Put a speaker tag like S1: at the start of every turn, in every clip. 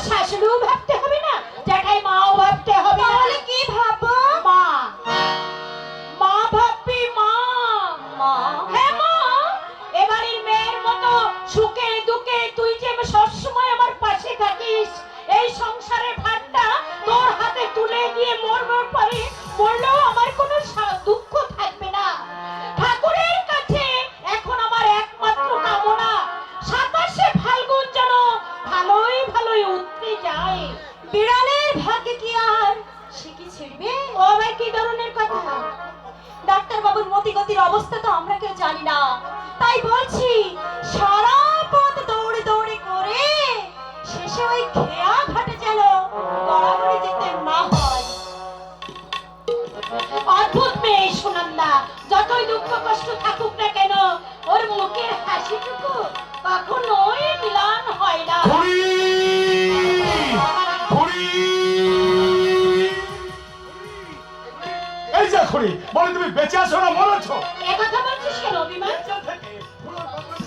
S1: শাশুড়িও ভাবতে হবে না, জ্যাঠাই মাও ভাবতে হবে না।
S2: তাহলে কি ভাববো?
S1: মা, মা ভাববি মা।
S2: মা?
S1: হ্যাঁ মা, এবারের মেয়ের মতো সুখে দুঃখে তুই যে সবসময় আমার পাশে থাকিস, এই সংসারের ভারটা তোর হাতে তুলে দিয়ে মরবার পরে মরলেও আমার কোনো দুঃখ থাকবে না। ঠাকুরের কাছে এখন আমার একমাত্র কামনা 27শে ফাল্গুন যেন ভালোই ভালোই উঠতে যায়।
S2: বিড়ালের ভাগ্যে কি আর সে কি ছিড়বে?
S1: ও ভাই কি ধরনের কথা?
S2: ডাক্তার বাবুর মতিগতির অবস্থা তো আমরা কেউ জানি না, তাই বলছি সারা পথ দৌড়ে দৌড়ে করে শেষে ওই খেয়া ঘাটে যেন গড়াগড়ি যেতে না হয়।
S1: অদ্ভুত মেয়ে সুনন্দা, যতই দুঃখ কষ্ট থাকুক না কেন ওর মুখের হাসিটুকু কখনোই মিলন হয় না।
S3: এই যে খুড়ি, বলে তুমি বেঁচে আছো না মরেছো?
S1: এ কথা বলছিস কেন অভিমান?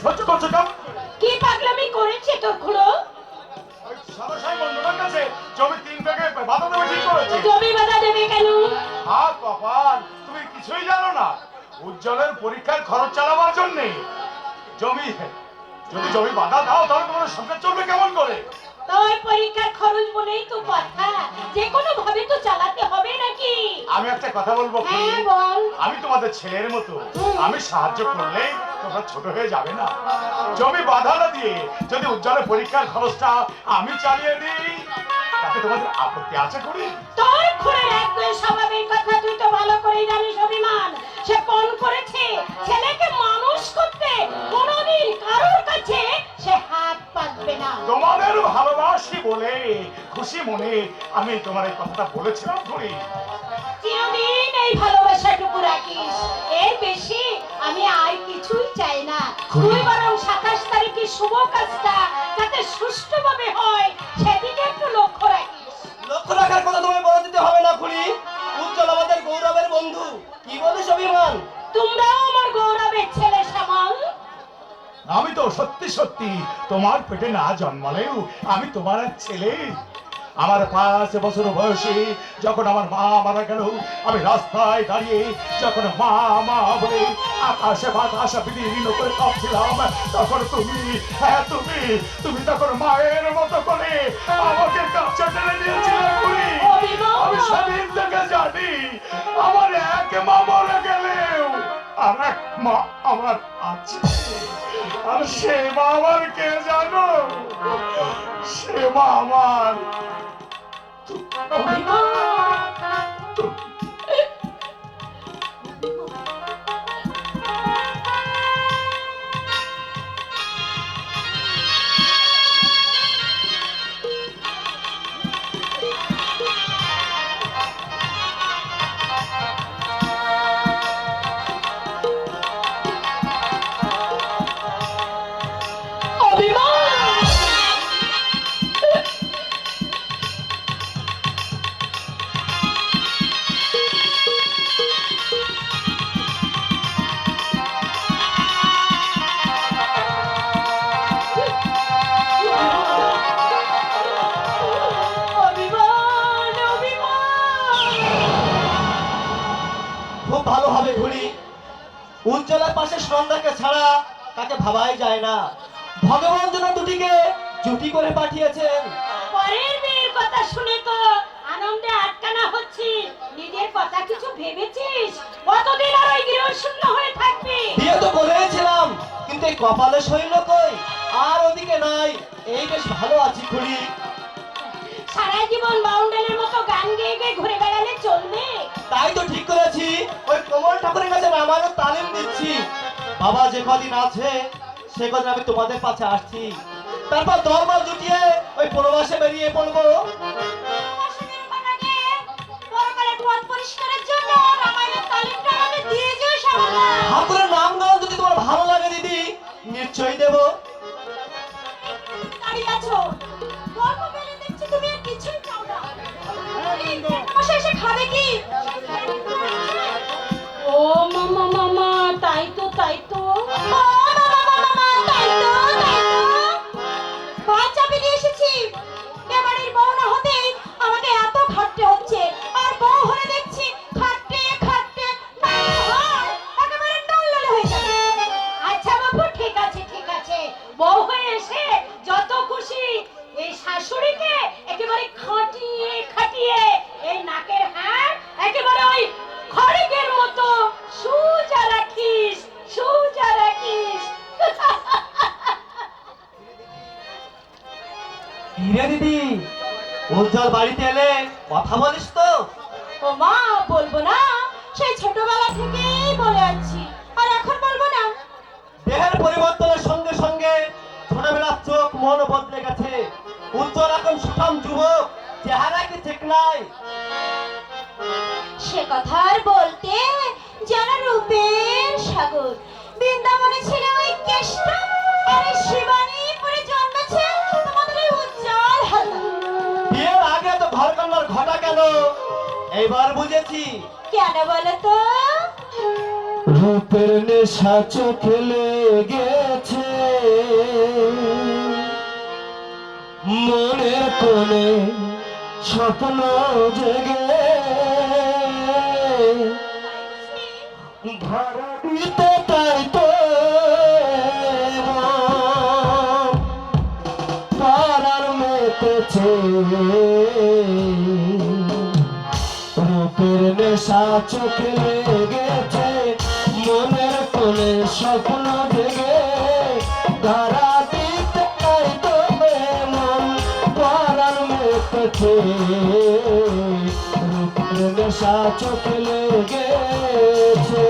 S3: সহ্য করছো কেমন?
S1: কি পাগলামি করেছে তোর খুড়ো?
S3: সারাসাই বন্ধুদের কাছে জমি 3 ভাগে বাধা দেবে ঠিক করেছে।
S1: জমি বাধা দেবে কেন?
S3: আর কপাল, তুমি কিছুই জানো না। উজ্জ্বলের পরীক্ষার খরচ চালাবার জন্য জমি, যদি জমি বাধা দাও তাহলে তোমার সংসার চলবে কেমন করে?
S1: তোর পরীক্ষার খরচ বলেই তো কথা, যে কোনো ভাবে তো চালাতে হবে নাকি?
S3: আমি একটা কথা বলবো কি?
S1: হ্যাঁ বল।
S3: আমি তোমাদের ছেলের মতো, আমি সাহায্য করলে তোমরা ছোট হয়ে যাবে না। জমি বাধা না দিয়ে যদি উজ্জ্বলের পরীক্ষার খরচটা আমি চালিয়ে দিই, তাতে তোমাদের আপত্তি আছে করি?
S1: তোর খুড়ের একদম স্বাভাবিক কথা তুই তো ভালো করেই জানিস অভিমান। সে পণ করেছে ছেলেকে মানুষ করতে, কোনোদিন কারোর কাছে সে হাত পাতবে না।
S3: তোমাদের ভালোবাসি বলে খুশি মনে আমি তোমার এই কথাটা বলেছিলাম করি।
S1: চিরদিন এই ভালোবাসাটুকু রাখিস, এর বেশি আমি আর কিছুই চাই না। তুই বরং 27 তারিখে শুভ কাজটা যাতে সুষ্ঠুভাবে হয় সেদিকে একটু লক্ষ্য রাখিস।
S4: লক্ষ্য রাখার কথা তোমায় বলে দিতে হবে না খুড়ি। উজ্জ্বল আমাদের গৌরবের বন্ধু। কি বলিস অভিমান?
S1: তোমরাও আমার গৌরবের ছেলে শ্যামল।
S3: আমি তো সত্যি সত্যি তোমার পেটে না জন্মালেও আমি তোমার এক ছেলে। আমার 5 বছর বয়সে যখন আমার মা মারা গেল, আমি রাস্তায় দাঁড়িয়ে যখন মা মা বলে আকাশে বাতাসে বিলীন করে কাঁপছিলাম, তখন তুমি, হ্যাঁ তুমি, তুমি তখন মায়ের মতো করে আমাকে কাছে টেনে নিয়েছিলে খুড়ি। আমি সেদিন থেকে জানি আমার এক মা মরে গেলেও আর এক মা আমার আছে। আর সে মা আমার কে জানো? সে মা আমার
S4: খুব ভালো হবে খুড়ি। উজ্জ্বলের পাশে সন্ধ্যাকে ছাড়া তাকে ভাবাই যায় না। ভগবান যেন দুটিকে জুটি করে পাঠিয়েছেন।
S1: পরের মেয়ের কথা শুনে তো আনন্দে আটকানা হচ্ছে, নিজের কথা কিছু ভেবেছিস? কতদিন আর ওই গৃহশূন্য হয়ে থাকবি?
S4: বিয়ে তো করেছিলাম, কিন্তু এই কপালে শৈল কই, আর ওদিকে নাই। এই বেশ ভালো আছি খুড়ি।
S1: সারা জীবন বাউন্ডালের মতো গান গেয়ে গেয়ে ঘুরে বেড়ালে চলবে?
S4: তাই তো ঠিক করেছি, ওই কমল ঠাকুরের কাছে রামায়ণ তালিম দিচ্ছি। বাবা যে কদিন আছে সে কদিন আমি তোমাদের কাছে আসছি, তারপর দরবার জুটিয়ে ওই প্রবাসে বেরিয়ে পড়বো। ঠাকুরের নাম গান যদি তোমার ভালো লাগে দিদি, নিশ্চয়ই দেবো।
S1: দাঁড়িয়ে আছো, গল্প পেলে দেখছি তুমি আর কিছুই চাও না। এই মশাই এসে খাবে কি? ও মামা মামা, তাই তো তাই তো। ও মামা মামা, তাই তো তাই তো। ভাত চাপিয়ে দিয়ে এসেছি।
S4: কিরে দিদি, উজ্জ্বল বাড়িতে এলে কথা বলিস তো?
S2: ও মা, বলবো না, সেই ছোটবেলা থেকেই বলে আসছি, আর এখন বলবো না?
S4: দেহের পরিবর্তনের সঙ্গে সঙ্গে ছোটবেলার চোখ মন বদলে গেছে। উজ্জ্বল এখন সুঠাম যুবক, চেহারা কি ঠিক নাই?
S2: সে কথা আর বলতে, যেন রূপের সাগর। বৃন্দাবনে ছিল ওই কেষ্ট, আর এই শিবানীপুরে জন্মেছে তোমাদের এই উজ্জ্বল হালদার।
S4: বিয়ের আগে তো ঘর কন্যার ঘটা কেন? এইবার বুঝেছি।
S2: কেন বলো তো?
S4: রূপের নেশা চোখে লেগেছে, মনের কোণে স্বপ্ন জেগে ধরা দিতে তাই তো পাড়ার মেতেছে। রূপের নেশা চোখে লেগেছে, মনের কোণে স্বপ্ন জেগে ধরা দিতে তাই তো মন পাড়ার মেতেছে। রূপের নেশা চোখে লেগেছে।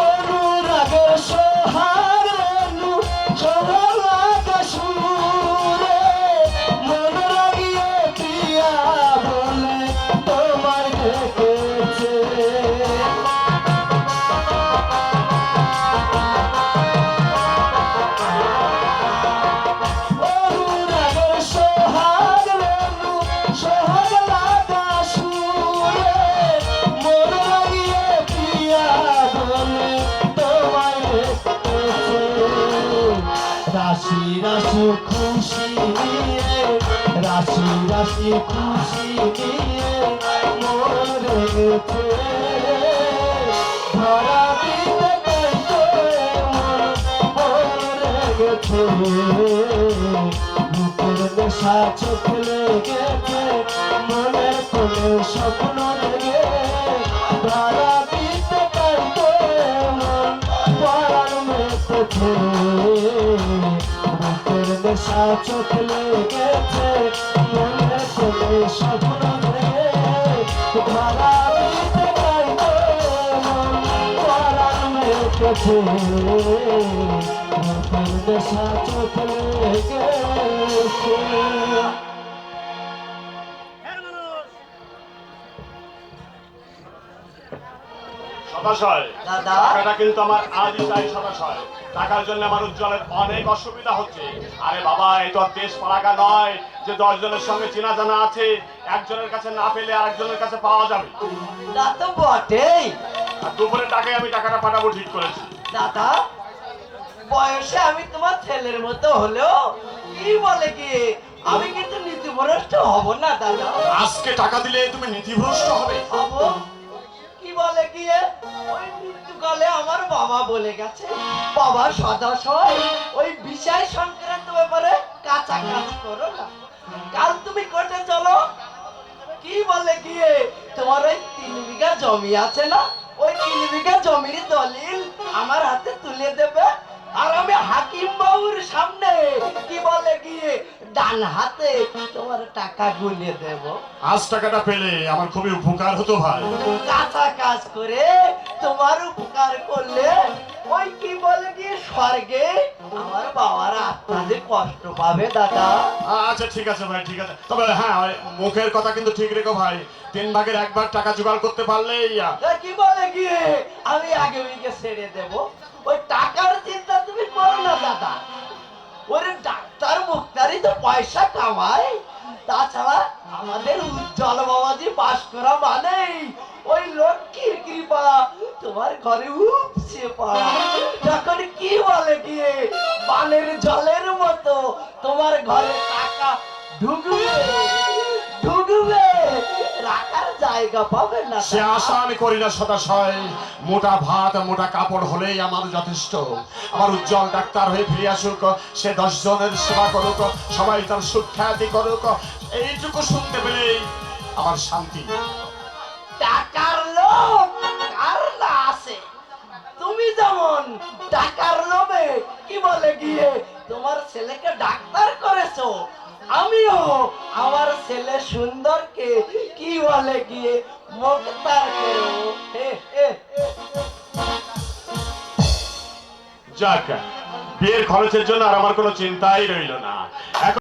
S4: অনুরাগের সোহাগ রেণু সোহাগ আকাশুরে, মন লাগিয়ে প্রিয়া বলে তোমায় ডেকেছে। অনুরাগের সোহাগ রেণু সোহাগ আকাশুরে, মন লাগিয়ে প্রিয়া বলে তোমায় ডেকেছে। রাশি রাশি খুশি নিয়ে, রাশি রাশি খুশি নিয়ে মন রেখেছে। ধরা দিতে তাই তো মন রেখেছে। রূপের নেশা চোখে লেগেছে, মনের কোণে স্বপ্ন জেগে ধরা দিতে তাই তো মন পরাণ মেতেছে। রূপের নেশা চোখে লেগেছে, মনের কোণে স্বপ্ন জেগে ধরা দিতে তাই তো মন পরাণ মেতেছে। রূপের নেশা চোখে লেগেছে।
S3: সদাশয়,
S4: দাদা।
S3: টাকাটা কিন্তু আমার আজই চাই সদাশয়। টাকার জন্য আমার উজ্জ্বলের অনেক অসুবিধা হচ্ছে। আরে বাবা, এই তো আর দেশ পাড়াগা নয় যে 10 জনের সঙ্গে চেনা জানা আছে, একজনের কাছে না পেলে আরেকজনের কাছে পাওয়া যাবে।
S4: তা তো বটেই
S3: আর দুপুরের টাকায় আমি টাকাটা পাঠাবো ঠিক করেছি।
S4: দাদা। বয়সে আমি তোমার ছেলের মতো হলেও কি বলে কি আমি কিন্তু নীতিভ্রষ্ট হব না দাদা।
S3: আজকে টাকা দিলে তুমি নীতিভ্রষ্ট হবে?
S4: হব। কি বলে কি ওই মৃত্যুকালে আমার বাবা বলে গেছে, বাবা সদাশয় ওই বিষয় সংক্রান্ত ব্যাপারে কাঁচা কাজ করো না। কাল তুমি কোর্টে চলো। কি বলে কি তোমার ওই 3 বিঘা জমি আছে না, ওই 3 বিঘা জমির দলিল আমার হাতে তুলে দেবে, আর আমি হাকিম বাবুর সামনে কি বলে কি ডান হাতে তোমার টাকা গুলিয়ে দেব।
S3: আজ টাকাটা পেলে আমার খুবই উপকার হতো ভাই।
S4: কাঁচা কাজ করে তোমার উপকার করলে ওই কি বলে কি স্বর্গে আমার বাবার আত্মা যে কষ্ট পাবে দাদা।
S3: আচ্ছা ঠিক আছে ভাই, ঠিক আছে। তবে হ্যাঁ, ওই মুখের কথা কিন্তু ঠিক রেখো ভাই। 3 ভাগের 1 ভাগ টাকা জোগাড় করতে পারলেই
S4: কি বলে কি আমি আগে ওইকে ছেড়ে দেব। ওই টাকার চিন্তা তুমি করো না দাদা। ওরে ডাক্তার মুক্তারি তো পয়সা কামায়, তাছাড়া আমাদের উজ্জ্বল বাবাজি পাস করা মানেই ওই লক্ষ্মীর কৃপা তোমার ঘরে উপচে পড়া। যখন কি বলে কি বানের জলের মতো তোমার ঘরে টাকা ঢুকবে ঢুকবে, রাখার জায়গা পাবেন না
S5: সে আশা আমি করি না সদাশয়। মোটা ভাত মোটা কাপড় হলেই আমার যথেষ্ট। আমার উজ্জ্বল ডাক্তার হয়ে ফিরে আসুক, সে 10 জনের সেবা করুক, সবাই তার সুখ্যাতি করুক, এইটুকু শুনতে পেলেই আমার শান্তি।
S4: টাকার লোভ কার না আছে? তুমি যেমন টাকার লোভে কি বলে গিয়ে তোমার ছেলেকে ডাক্তার করেছো, আমিও আমার ছেলে সুন্দরকে কি বলে গিয়ে মুক্তার করো।
S5: যাক, বিয়ের খরচের জন্য আর আমার কোনো চিন্তাই রইল না। এখন